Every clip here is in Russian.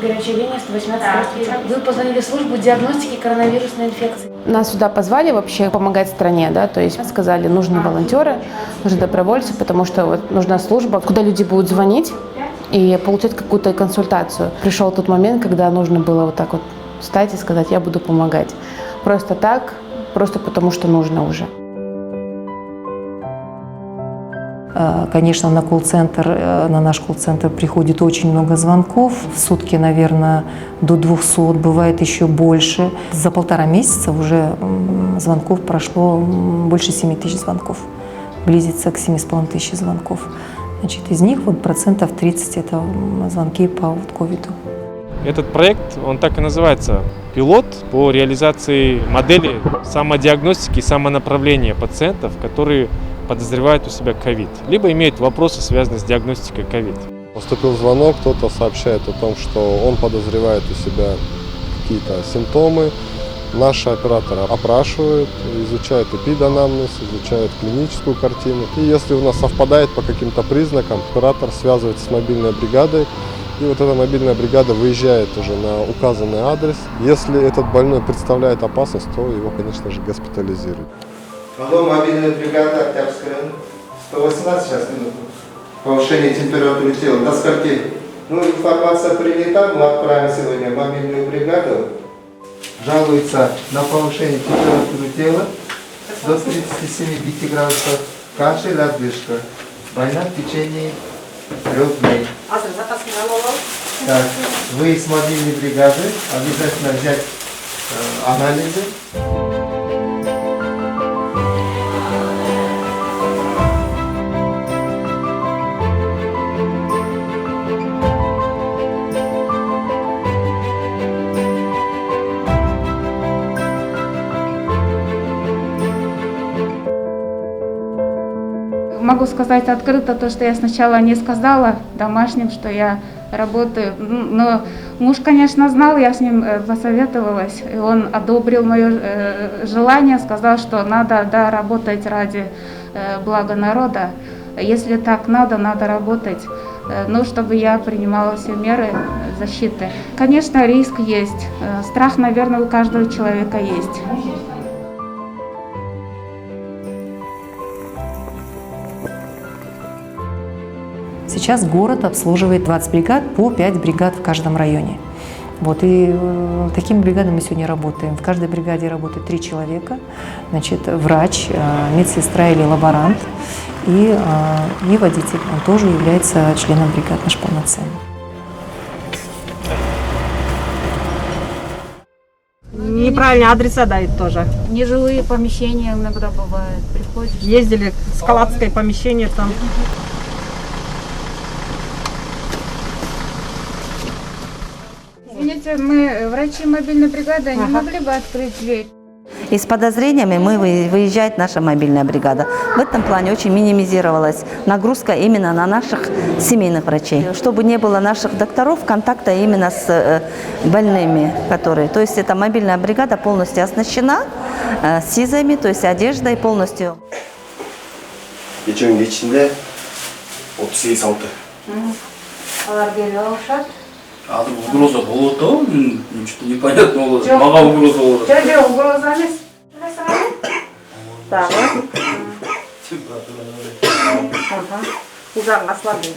Горячая линия 118. Вы позвонили в службу диагностики коронавирусной инфекции. Нас сюда позвали вообще помогать стране, да, то есть сказали, нужны волонтеры, нужны добровольцы, потому что вот нужна служба, куда люди будут звонить и получать какую-то консультацию. Пришел тот момент, когда нужно было вот так вот встать и сказать, я буду помогать. Просто так, просто потому что нужно уже. Конечно, на колл-центр, на наш колл-центр приходит очень много звонков. В сутки, наверное, до 200, бывает еще больше. За 1,5 месяца уже звонков прошло больше 7 тысяч звонков. Близится к 7,5 тысяч звонков. Значит, из них вот процентов 30 это звонки по ковиду. Этот проект, он так и называется, пилот по реализации модели самодиагностики и самонаправления пациентов, которые подозревают у себя ковид, либо имеют вопросы, связанные с диагностикой ковид. Поступил звонок, кто-то сообщает о том, что он подозревает у себя какие-то симптомы. Наши операторы опрашивают, изучают эпиданамнез, изучают клиническую картину. И если у нас совпадает по каким-то признакам, оператор связывается с мобильной бригадой. И вот эта мобильная бригада выезжает уже на указанный адрес. Если этот больной представляет опасность, то его, конечно же, госпитализируют. Алло, мобильная бригада Октябрьская, 118 сейчас минут. Повышение температуры тела. До скольки? Ну, информация принята, мы отправим сегодня мобильную бригаду. Жалуется на повышение температуры тела до 37,5 градусов. Кашель, одышка. Больна в течение 3 дней. Так, вы с мобильной бригады обязательно взять анализы. Могу сказать открыто то, что я сначала не сказала домашним, что я работаю. Но муж, конечно, знал, я с ним посоветовалась. И он одобрил мое желание, сказал, что надо работать ради блага народа. Если так надо работать. Но чтобы я принимала все меры защиты. Конечно, риск есть. Страх, наверное, у каждого человека есть. Сейчас город обслуживает 20 бригад, по 5 бригад в каждом районе. Вот, и такими бригадами мы сегодня работаем. В каждой бригаде работает 3 человека. Значит, врач, медсестра или лаборант и водитель. Он тоже является членом бригад наш полноценный. Неправильные адреса дают тоже. Нежилые помещения иногда бывают. Приходишь. Ездили в скалатское помещение там. Извините, мы врачи мобильной бригады, не могли бы открыть дверь? И с подозрениями выезжает наша мобильная бригада. В этом плане очень минимизировалась нагрузка именно на наших семейных врачей. Чтобы не было наших докторов контакта именно с больными, которые. То есть эта мобильная бригада полностью оснащена СИЗами, то есть одеждой полностью. Geçen geçinde 38 6. А то угроза болото, что-то непонятно было. Мага угроза была. Что угроза? Да, удар на слабину.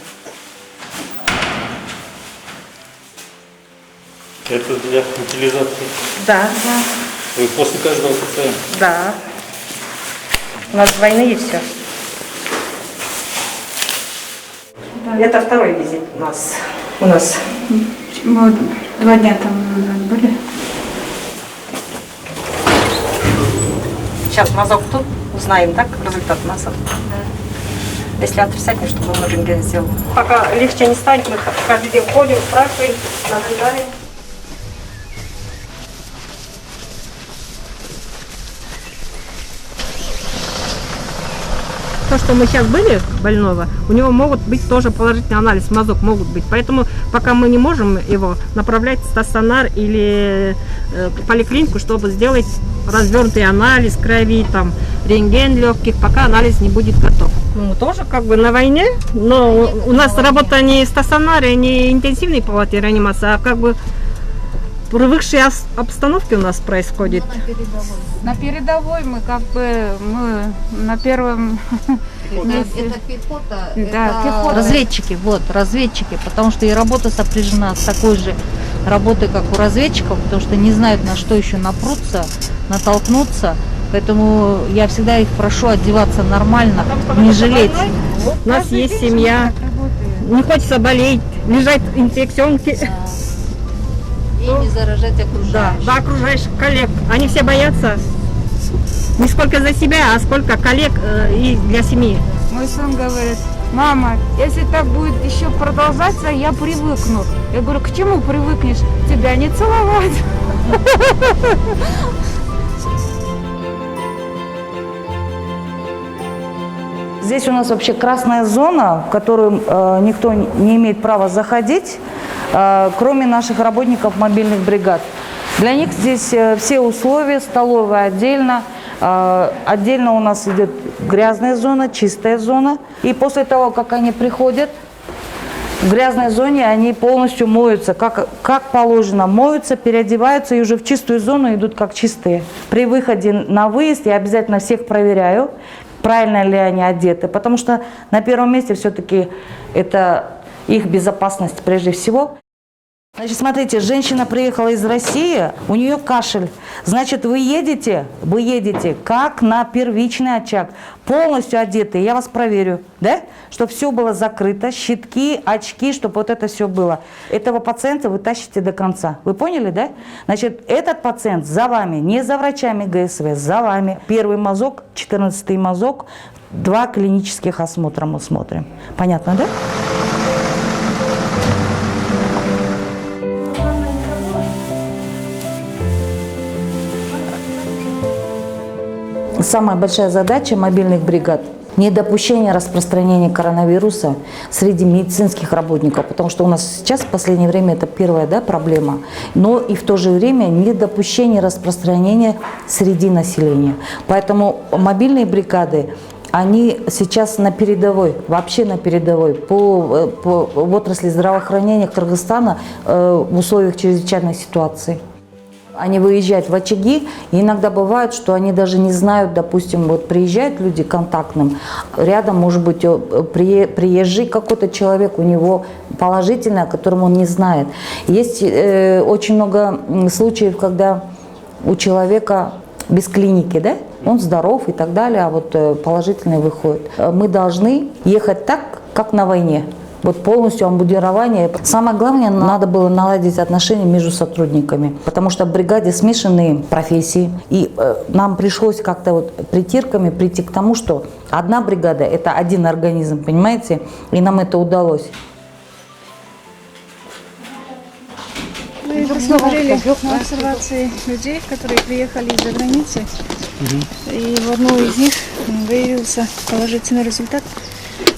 Это для утилизации? Да. Вы после каждого пациента? Да. У нас двойные все. Это второй визит у нас. Мы 2 дня там назад были. Сейчас мазок тут, узнаем, так, результат мазок. Да. Если отрицательный, чтобы он рентген сделал. Пока легче не станет, мы каждый день ходим, спрашиваем, наблюдаем. то, что мы сейчас были больного, у него могут быть тоже положительный анализ, мазок могут быть. Поэтому пока мы не можем его направлять в стационар или в поликлинику, чтобы сделать развернутый анализ крови, там, рентген легких, пока анализ не будет готов. Ну, тоже как бы на войне, но у нас работа не в стационаре, не интенсивной палате реанимации, а как бы привыкшие обстановки у нас происходит. На передовой мы как бы на первом месте. Это пехота, Да, это пехота. разведчики, вот, разведчики, потому что и работа сопряжена с такой же работой, как у разведчиков, потому что не знают, на что еще напрутся, натолкнуться. Поэтому я всегда их прошу одеваться нормально, не жалеть. У нас есть семья, не хочется болеть, лежать инфекционки. И не заражать окружающих. Да, окружающих коллег. Они все боятся не сколько за себя, а сколько коллег и для семьи. Мой сын говорит: мама, если так будет еще продолжаться, я привыкну. Я говорю: к чему привыкнешь? Тебя не целовать. Здесь у нас вообще красная зона, в которую никто не имеет права заходить, кроме наших работников мобильных бригад. Для них здесь все условия, столовая отдельно. Отдельно у нас идет грязная зона, чистая зона. И после того, как они приходят, в грязной зоне они полностью моются, как положено, моются, переодеваются и уже в чистую зону идут как чистые. При выходе на выезд я обязательно всех проверяю, правильно ли они одеты, потому что на первом месте все-таки это их безопасность прежде всего. Значит, смотрите, женщина приехала из России, у нее кашель. Значит, вы едете как на первичный очаг, полностью одеты. Я вас проверю, да? Чтобы все было закрыто, щитки, очки, чтобы вот это все было. Этого пациента вы тащите до конца. Вы поняли, да? Значит, этот пациент за вами, не за врачами ГСВ, за вами. Первый мазок, 14-й мазок, 2 клинических осмотра мы смотрим. Понятно, да? Самая большая задача мобильных бригад – недопущение распространения коронавируса среди медицинских работников, потому что у нас сейчас в последнее время это первая проблема, но и в то же время недопущение распространения среди населения. Поэтому мобильные бригады, они сейчас на передовой, вообще на передовой, в отрасли здравоохранения Кыргызстана в условиях чрезвычайной ситуации. Они выезжают в очаги, и иногда бывает, что они даже не знают, допустим, вот приезжают люди контактным, рядом может быть приезжий какой-то человек, у него положительный, о котором он не знает. Есть очень много случаев, когда у человека без клиники, да, он здоров и так далее, а вот положительный выходит. Мы должны ехать так, как на войне. Вот полностью амбудирование. Самое главное, надо было наладить отношения между сотрудниками, потому что в бригаде смешанные профессии. И нам пришлось как-то вот притирками прийти к тому, что одна бригада – это один организм, понимаете? И нам это удалось. Мы посмотрели на обсервации людей, которые приехали из-за границы. И в одной из них выявился положительный результат.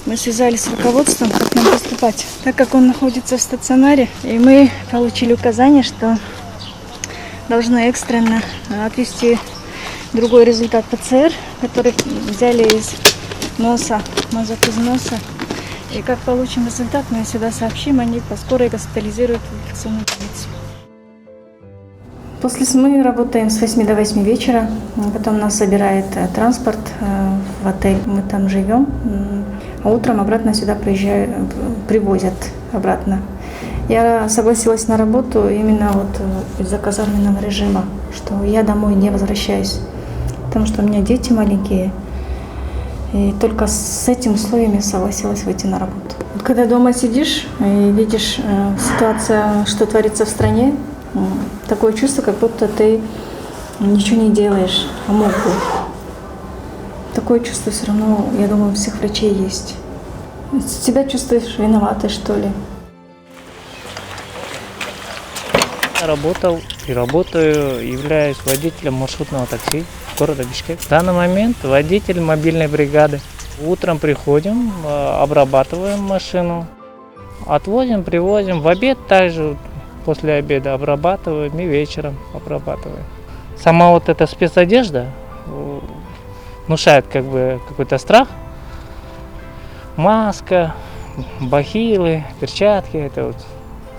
Мы связались с руководством, как нам поступать. Так как он находится в стационаре, и мы получили указание, что должны экстренно отвести другой результат ПЦР, который взяли из носа, мазок из носа. И как получим результат, мы сюда сообщим, они по скорой госпитализируют в инфекционную больницу. Мы работаем с 8 до 8 вечера, потом нас забирает транспорт в отель, мы там живем, а утром обратно сюда привозят обратно. Я согласилась на работу именно вот из-за казарменного режима, что я домой не возвращаюсь, потому что у меня дети маленькие, и только с этим условием я согласилась выйти на работу. Когда дома сидишь и видишь ситуацию, что творится в стране, такое чувство, как будто ты ничего не делаешь, а мог бы. Такое чувство все равно, я думаю, у всех врачей есть. Себя чувствуешь виноватой, что ли. Я работал и работаю, являюсь водителем маршрутного такси города Бишкек. В данный момент водитель мобильной бригады. Утром приходим, обрабатываем машину, отвозим, привозим. В обед также после обеда обрабатываем и вечером обрабатываем. Сама вот эта спецодежда внушает как бы какой-то страх. Маска, бахилы, перчатки, это вот.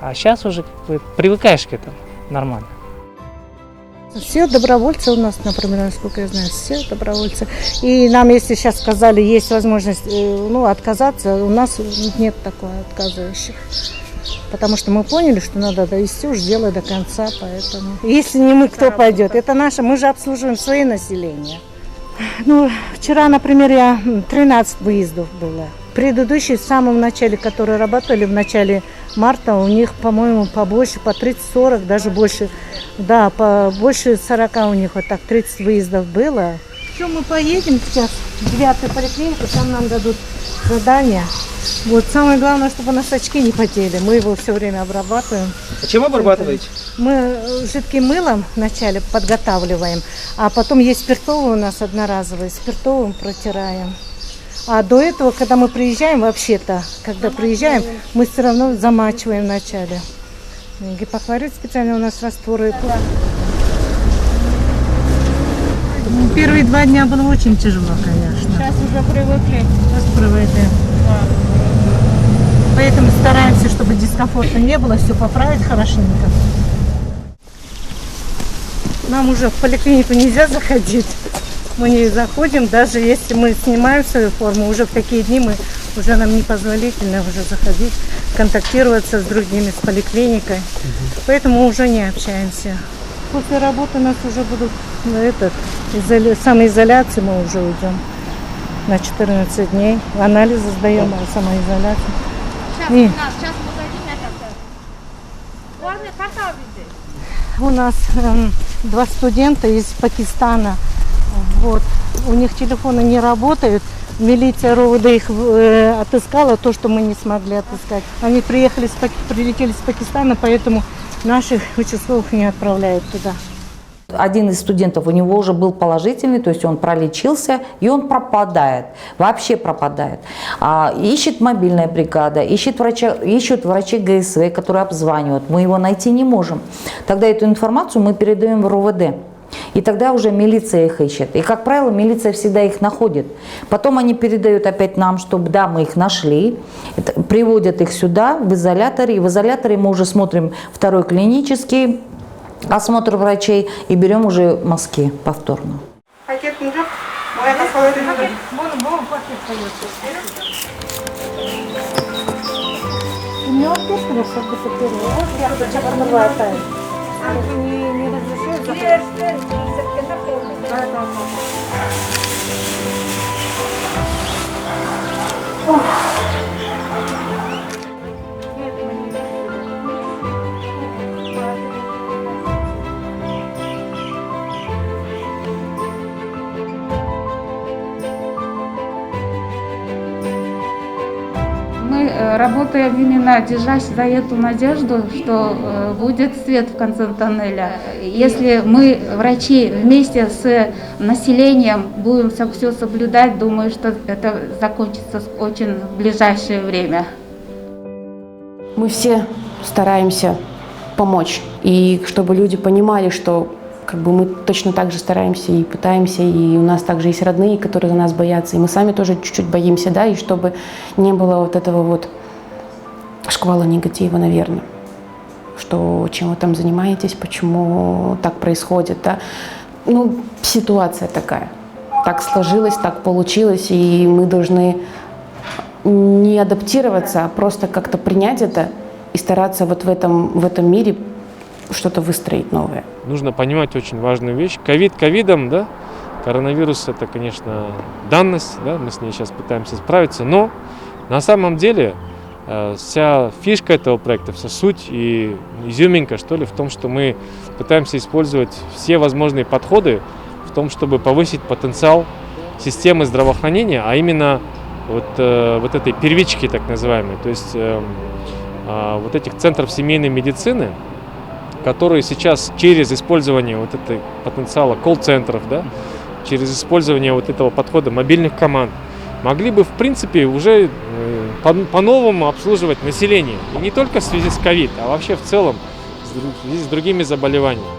А сейчас уже как бы привыкаешь к этому нормально. Все добровольцы у нас, например, насколько я знаю, все добровольцы. И нам, если сейчас сказали, есть возможность отказаться, у нас нет такого отказывающих. Потому что мы поняли, что надо довести уж дело до конца, поэтому. Если не мы, кто пойдет? Это наше, мы же обслуживаем свое население. Вчера, например, 13 выездов было. Предыдущие, в самом начале, которые работали в начале марта, у них, по-моему, побольше, по 30-40, даже больше. Да, больше 40 у них, вот так 30 выездов было. Что, мы поедем сейчас в 9-ю поликлинику, там нам дадут задание. Вот самое главное, чтобы носочки не потели. Мы его все время обрабатываем. А чем обрабатываете? Мы жидким мылом вначале подготавливаем, а потом есть спиртовый у нас одноразовый, спиртовым протираем. А до этого, когда мы приезжаем, вообще-то, когда приезжаем, мы все равно замачиваем вначале. Гипохлорид специально у нас растворы. Первые 2 дня было очень тяжело, конечно. Сейчас уже привыкли. Сейчас привыкли. Поэтому стараемся, чтобы дискомфорта не было, все поправить хорошенько. Нам уже в поликлинику нельзя заходить. Мы не заходим, даже если мы снимаем свою форму, уже в такие дни уже нам непозволительно уже заходить, контактироваться с другими, с поликлиникой. Поэтому мы уже не общаемся. После работы нас уже будут самоизоляции мы уже уйдем на 14 дней. Анализы сдаем, а самоизоляцию. Сейчас у нас 2 студента из Пакистана. Вот. У них телефоны не работают. Милиция РОВД их отыскала, то, что мы не смогли отыскать. Они прилетели с Пакистана, поэтому наших участковых не отправляют туда. Один из студентов, у него уже был положительный, то есть он пролечился, и он пропадает, вообще пропадает. Ищет мобильная бригада, ищут врачи ГСВ, которые обзванивают, мы его найти не можем. Тогда эту информацию мы передаем в РОВД. И тогда уже милиция их ищет. И, как правило, милиция всегда их находит. Потом они передают опять нам, чтобы, да, мы их нашли. Приводят их сюда, в изоляторе. И в изоляторе мы уже смотрим 2-й клинический осмотр врачей и берем уже мазки повторно. Не разрешают Мы работаем именно, держась за эту надежду, что будет свет в конце тоннеля. Если мы, врачи, вместе с населением будем все соблюдать, думаю, что это закончится очень в ближайшее время. Мы все стараемся помочь, и чтобы люди понимали, что мы точно так же стараемся и пытаемся, и у нас также есть родные, которые за нас боятся, и мы сами тоже чуть-чуть боимся, да, и чтобы не было вот этого вот шквала негатива, наверное, что чем вы там занимаетесь, почему так происходит, да. Ситуация такая, так сложилось, так получилось, и мы должны не адаптироваться, а просто как-то принять это и стараться вот в этом мире что-то выстроить новое. Нужно понимать очень важную вещь. Ковид ковидом, да, коронавирус это, конечно, данность, да, мы с ней сейчас пытаемся справиться, но на самом деле вся фишка этого проекта, вся суть и изюминка, что ли, в том, что мы пытаемся использовать все возможные подходы в том, чтобы повысить потенциал системы здравоохранения, а именно вот этой первички так называемой, то есть вот этих центров семейной медицины, которые сейчас через использование вот этого потенциала колл-центров, да, через использование вот этого подхода мобильных команд, могли бы, в принципе, уже по-новому обслуживать население. И не только в связи с ковид, а вообще в целом в связи с другими заболеваниями.